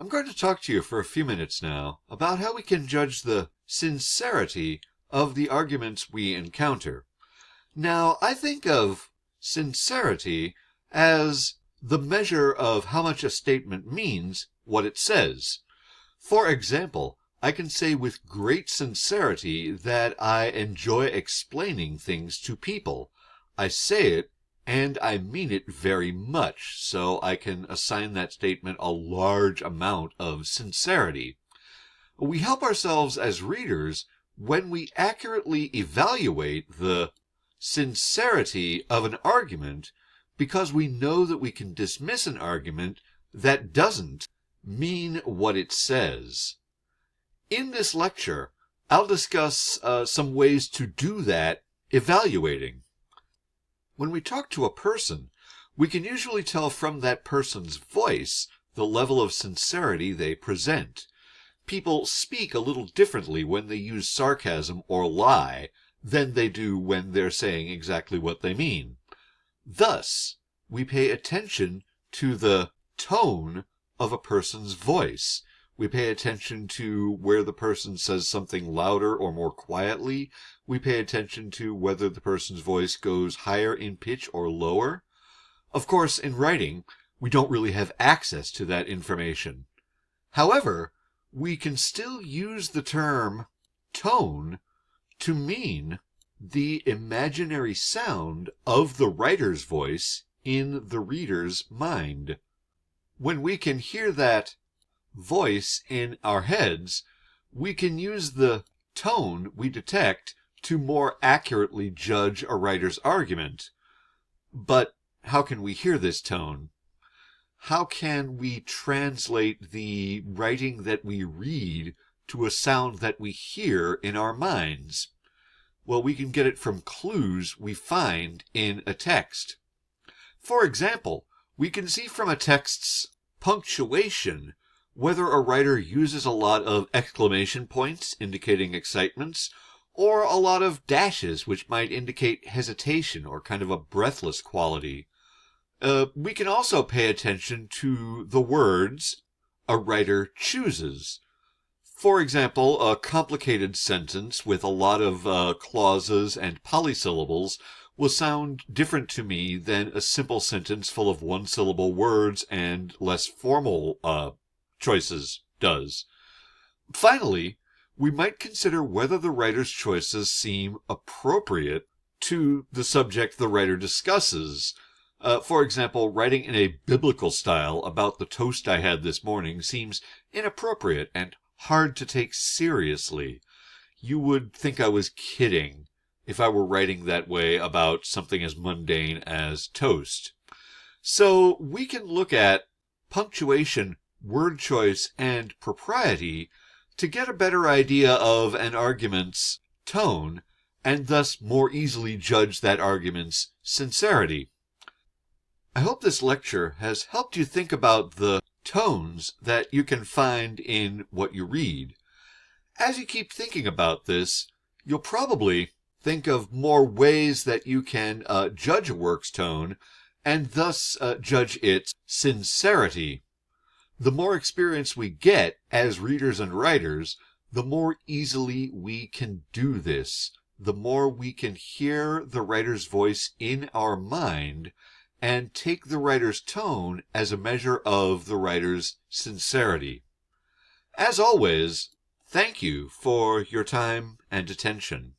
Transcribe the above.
I'm going to talk to you for a few minutes now about how we can judge the sincerity of the arguments we encounter. Now, I think of sincerity as the measure of how much a statement means what it says. For example, I can say with great sincerity that I enjoy explaining things to people. I say it and I mean it very much, so I can assign that statement a large amount of sincerity. We help ourselves as readers when we accurately evaluate the sincerity of an argument because we know that we can dismiss an argument that doesn't mean what it says. In this lecture, I'll discuss some ways to do that evaluating. When we talk to a person, we can usually tell from that person's voice the level of sincerity they present. People speak a little differently when they use sarcasm or lie than they do when they're saying exactly what they mean. Thus, we pay attention to the tone of a person's voice. We pay attention to where the person says something louder or more quietly. We pay attention to whether the person's voice goes higher in pitch or lower. Of course, in writing, we don't really have access to that information. However, we can still use the term tone to mean the imaginary sound of the writer's voice in the reader's mind. When we can hear that voice in our heads, we can use the tone we detect to more accurately judge a writer's argument. But how can we hear this tone? How can we translate the writing that we read to a sound that we hear in our minds? Well, we can get it from clues we find in a text. For example, we can see from a text's punctuation whether a writer uses a lot of exclamation points indicating excitements, or a lot of dashes which might indicate hesitation or kind of a breathless quality. We can also pay attention to the words a writer chooses. For example, a complicated sentence with a lot of clauses and polysyllables will sound different to me than a simple sentence full of one-syllable words and less formal choices does. Finally, we might consider whether the writer's choices seem appropriate to the subject the writer discusses. For example, writing in a biblical style about the toast I had this morning seems inappropriate and hard to take seriously. You would think I was kidding if I were writing that way about something as mundane as toast. So we can look at punctuation, word choice, and propriety to get a better idea of an argument's tone and thus more easily judge that argument's sincerity. I hope this lecture has helped you think about the tones that you can find in what you read. As you keep thinking about this, you'll probably think of more ways that you can judge a work's tone and thus judge its sincerity. The more experience we get as readers and writers, the more easily we can do this. The more we can hear the writer's voice in our mind and take the writer's tone as a measure of the writer's sincerity. As always, thank you for your time and attention.